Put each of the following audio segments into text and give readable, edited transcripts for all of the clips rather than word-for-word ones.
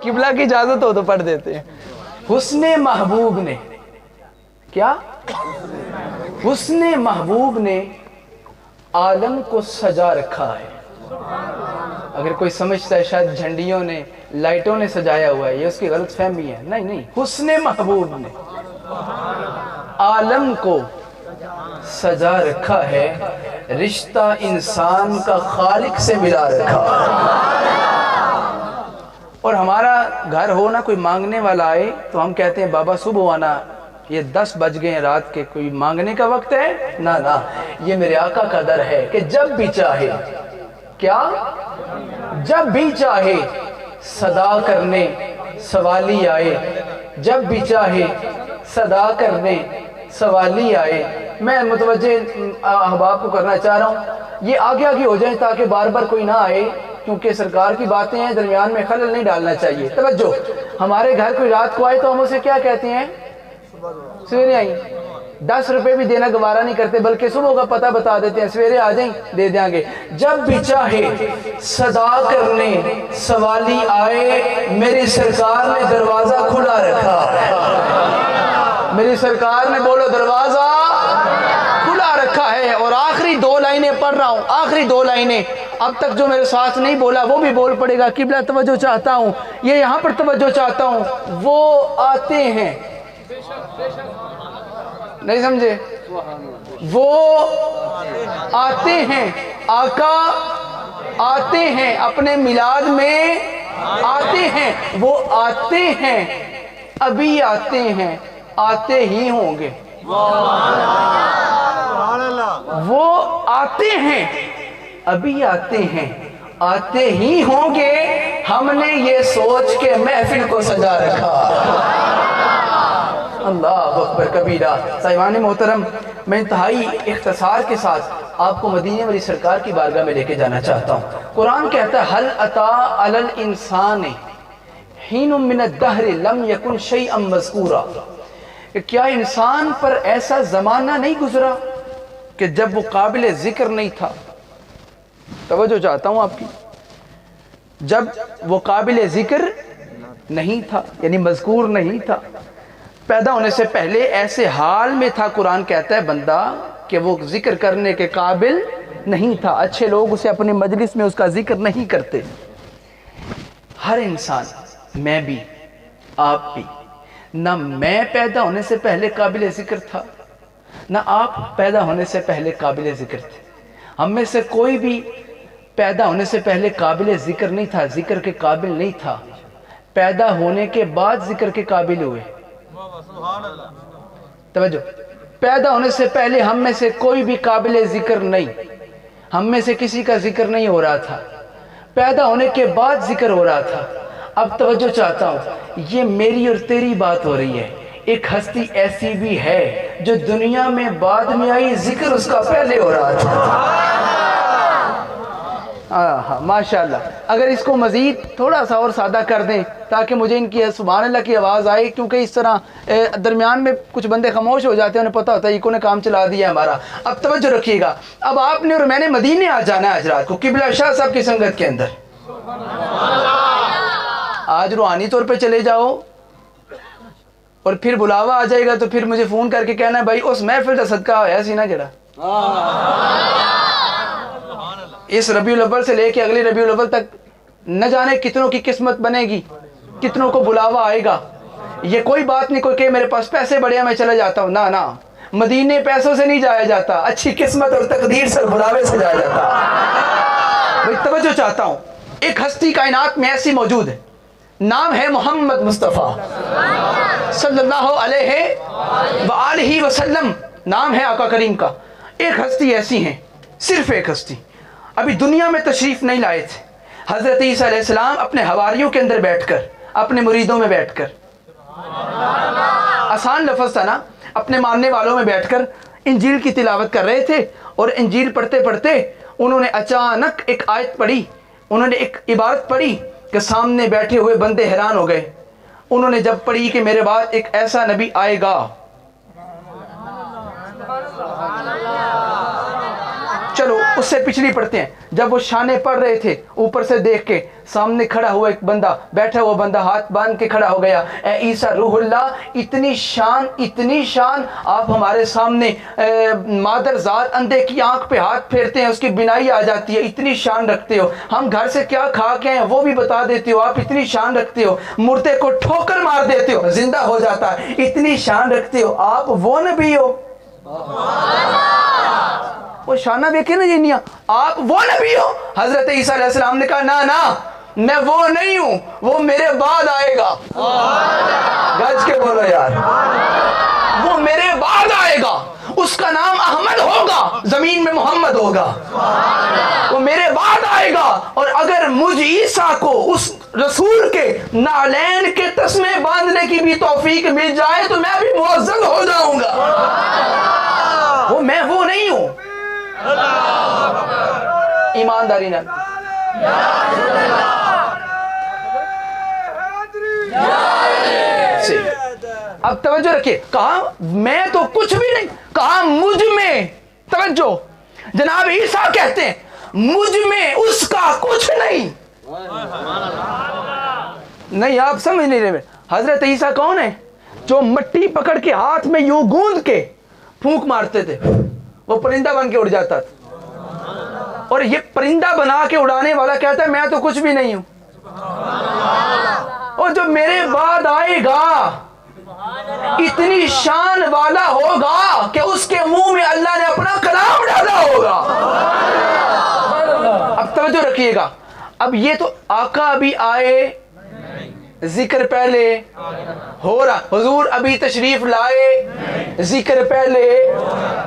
قبلہ کی اجازت ہو تو پڑھ دیتے ہیں. حسن محبوب نے کیا؟ حسن محبوب نے عالم کو سجا رکھا ہے. اگر کوئی سمجھتا ہے شاید جھنڈیوں نے لائٹوں نے سجایا ہوا ہے، یہ اس کی غلط فہمی ہے. نہیں نہیں، حسن محبوب نے عالم کو سجا رکھا ہے، رشتہ انسان کا خالق سے ملا رکھا ہے. اور ہمارا گھر ہو نا، کوئی مانگنے والا آئے تو ہم کہتے ہیں بابا صبح آنا، یہ 10 بج گئے ہیں رات کے، کوئی مانگنے کا وقت ہے؟ نہ نہ، یہ میرے آقا کا در ہے کہ جب بھی چاہے، کیا؟ جب بھی چاہے صدا کرنے سوالی آئے، جب بھی چاہے صدا کرنے سوالی آئے. میں متوجہ احباب کو کرنا چاہ رہا ہوں، یہ آگے آگے ہو جائیں تاکہ بار بار کوئی نہ آئے، کیونکہ سرکار کی باتیں ہیں، درمیان میں خلل نہیں ڈالنا چاہیے. توجہ، ہمارے گھر کوئی رات کو آئے تو ہم اسے کیا کہتے ہیں؟ سویرے آئیں. 10 روپے بھی دینا گوارا نہیں کرتے، بلکہ صبح کا پتہ بتا دیتے ہیں، سویرے آ جائیں دے دیں گے. جب بھی چاہے صدا کرنے سوالی آئے، میری سرکار نے دروازہ کھلا رکھا ہے. میری سرکار نے بولو دروازہ کھلا رکھا ہے. اور آخری 2 لائنیں پڑھ رہا ہوں، آخری 2 لائنیں. اب تک جو میرے ساتھ نہیں بولا وہ بھی بول پڑے گا. قبلہ توجہ چاہتا ہوں، یہ یہاں پر توجہ چاہتا ہوں. وہ آتے ہیں، نہیں سمجھے؟ وہ آتے ہیں، آقا آتے ہیں، اپنے میلاد میں آتے ہیں. وہ آتے ہیں، ابھی آتے ہیں، آتے ہی ہوں گے. وہ آتے ہیں، ابھی آتے ہیں، آتے ہی ہوں گے. ہم نے یہ سوچ کے محفل کو سجا رکھا. اللہ اکبر کبیرہ. صاحبان محترم، میں انتہائی اختصار کے ساتھ آپ کو مدینے والی سرکار کی بارگاہ میں لے کے جانا چاہتا ہوں. قرآن کہتا ہے هل اتى على الانسان حين من الدهر لم يكن شيئا مذكورا، کہ کیا انسان پر ایسا زمانہ نہیں گزرا کہ جب وہ قابل ذکر نہیں تھا. توجہ چاہتا ہوں آپ کی، جب وہ قابل ذکر نہیں تھا، یعنی مذکور نہیں تھا. پیدا ہونے سے پہلے ایسے حال میں تھا، قرآن کہتا ہے بندہ، کہ وہ ذکر کرنے کے قابل نہیں تھا. اچھے لوگ اسے اپنی مجلس میں اس کا ذکر نہیں کرتے. ہر انسان، میں بھی، آپ بھی، نہ میں پیدا ہونے سے پہلے قابل ذکر تھا، نہ آپ پیدا ہونے سے پہلے قابل ذکر تھے. ہم میں سے کوئی بھی پیدا ہونے سے پہلے قابل ذکر نہیں تھا، ذکر کے قابل نہیں تھا. پیدا ہونے کے بعد ذکر کے قابل ہوئے. توجہ، پیدا ہونے سے پہلے ہم میں سے کوئی بھی قابل ذکر نہیں، ہم میں سے کسی کا ذکر نہیں ہو رہا تھا. پیدا ہونے کے بعد ذکر ہو رہا تھا. اب توجہ چاہتا ہوں، یہ میری اور تیری بات ہو رہی ہے. ایک ہستی ایسی بھی ہے جو دنیا میں بعد میں آئی، ذکر اس کا پہلے ہو رہا تھا. ماشاءاللہ. اگر اس کو مزید تھوڑا سا اور سادہ کر دیں تاکہ مجھے ان کی سبحان اللہ کی آواز آئے، کیونکہ اس طرح درمیان میں کچھ بندے خاموش ہو جاتے ہیں، انہیں پتہ ہوتا ہے انہوں نے کام چلا دیا ہمارا. اب توجہ رکھیے گا، اب آپ نے اور میں نے مدینے آ جانا ہے آج رات کو قبلہ شاہ صاحب کی سنگت کے اندر. آج روحانی طور پہ چلے جاؤ، اور پھر بلاوا آ جائے گا تو پھر مجھے فون کر کے کہنا ہے بھائی اس محفل کا صدقہ ہوا سی نا جڑا. اس ربیع الاول سے لے کے اگلی ربیع الاول تک نہ جانے کتنوں کی قسمت بنے گی، کتنوں کو بلاوا آئے گا. یہ کوئی بات نہیں کوئی کہ میرے پاس پیسے بڑے ہیں میں چلا جاتا ہوں، نہ نہ، مدینے پیسوں سے نہیں جایا جاتا، اچھی قسمت اور تقدیر سے بلاوے سے جایا جاتا. بھائی توجہ چاہتا ہوں، ایک ہستی کائنات میں ایسی موجود ہے، نام ہے محمد مصطفیٰ صلی اللہ علیہ وآلہ وسلم، نام ہے آقا کریم کا. ایک ہستی ایسی ہیں، صرف ایک ہستی، ابھی دنیا میں تشریف نہیں لائے تھے. حضرت عیسیٰ علیہ السلام اپنے حواریوں کے اندر بیٹھ کر، اپنے مریدوں میں بیٹھ کر، آسان لفظ تھا نا، اپنے ماننے والوں میں بیٹھ کر انجیل کی تلاوت کر رہے تھے. اور انجیل پڑھتے پڑھتے انہوں نے اچانک ایک آیت پڑھی، انہوں نے ایک عبارت پڑھی کہ سامنے بیٹھے ہوئے بندے حیران ہو گئے. انہوں نے جب پڑھی کہ میرے بعد ایک ایسا نبی آئے گا چلو اس سے پچھلی پڑھتے ہیں. جب وہ شانے پڑھ رہے تھے اوپر سے دیکھ کے سامنے کھڑا ہوا ایک بندہ, بیٹھا ہوا بندہ ہاتھ باندھ کے کھڑا ہو گیا, اے عیسیٰ روح اللہ, اتنی شان آپ ہمارے سامنے, مادر ذات اندھے کی آنکھ پہ ہاتھ پھیرتے ہیں اس کی بینائی آ جاتی ہے, اتنی شان رکھتے ہو, ہم گھر سے کیا کھا کے ہیں وہ بھی بتا دیتے ہو, آپ اتنی شان رکھتے ہو, مردے کو ٹھوکر مار دیتے ہو زندہ ہو جاتا ہے, اتنی شان رکھتے ہو, آپ وہ نبی ہو. وہ شانہ دیکھیں نا جینیاں, آپ وہ نبی ہو. حضرت عیسیٰ علیہ السلام نے کہا نا میں وہ نہیں ہوں, وہ میرے بعد آئے گا. گج کے بولو یار, وہ میرے بعد آئے گا, اس کا نام احمد ہوگا, زمین میں محمد ہوگا, وہ میرے بعد آئے گا. اور اگر مجھ عیسیٰ کو اس رسول کے نعلین کے تسمے باندھنے کی بھی توفیق مل جائے تو میں بھی معزز ہو جاؤں گا. وہ میں وہ نہیں ہوں. ایمانداری نہ اب توجہ رکھیے, کہا میں تو کچھ بھی نہیں, کہا مجھ میں, توجہ, جناب عیسیٰ کہتے ہیں مجھ میں اس کا کچھ نہیں. نہیں آپ سمجھ نہیں رہے. حضرت عیسیٰ کون ہے؟ جو مٹی پکڑ کے ہاتھ میں یوں گوند کے پھونک مارتے تھے, وہ پرندہ بن کے اڑ جاتا تھا. اور یہ پرندہ بنا کے اڑانے والا کہتا ہے میں تو کچھ بھی نہیں ہوں. اور جو میرے بعد آئے گا اتنی شان والا ہوگا کہ اس کے منہ میں اللہ نے اپنا کلام ڈالا ہوگا. اب توجہ رکھیے گا, اب یہ تو آقا ابھی آئے, ذکر پہلے ہو رہا, حضور ابھی تشریف لائے, ذکر پہلے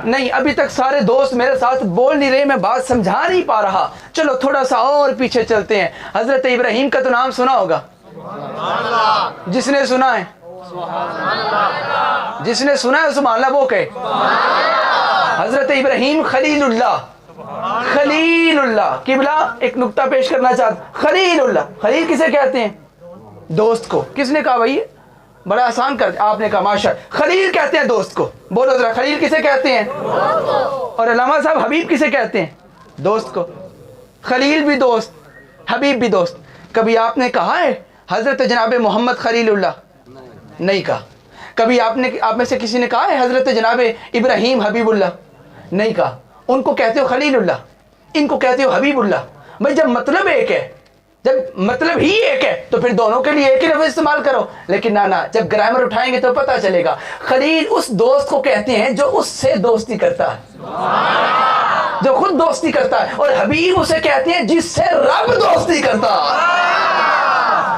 نہیں. ابھی تک سارے دوست میرے ساتھ بول نہیں رہے, میں بات سمجھا نہیں پا رہا. چلو تھوڑا سا اور پیچھے چلتے ہیں. حضرت ابراہیم کا تو نام سنا ہوگا, جس نے سنا ہے, جس نے سنا ہے سبحان اللہ وہ کہے. حضرت ابراہیم خلیل اللہ, خلیل اللہ. قبلہ ایک نقطہ پیش کرنا چاہتا, خلیل اللہ, خلیل کسے کہتے ہیں؟ دوست کو. کس نے کہا بھائی؟ بڑا آسان کر, آپ نے کہا ماشاء. خلیل کہتے ہیں دوست کو, بولو ذرا خلیل کسے کہتے ہیں؟ اور علامہ صاحب حبیب کسے کہتے ہیں؟ دوست کو. خلیل بھی دوست, حبیب بھی دوست. کبھی آپ نے کہا ہے حضرت جناب محمد خلیل اللہ؟ نہیں کہا. کبھی آپ میں سے کسی نے کہا ہے حضرت جناب ابراہیم حبیب اللہ؟ نہیں کہا. ان کو کہتے ہو خلیل اللہ, ان کو کہتے ہو حبیب اللہ. بھائی جب مطلب ایک ہے, جب مطلب ہی ایک ہے تو پھر دونوں کے لیے ایک ہی لفظ استعمال کرو. لیکن نہ, جب گرامر اٹھائیں گے تو پتہ چلے گا. خلیل اس دوست کو کہتے ہیں جو اس سے دوستی کرتا ہے, جو خود دوستی کرتا ہے. اور حبیب اسے کہتے ہیں جس سے رب دوستی کرتا ہے.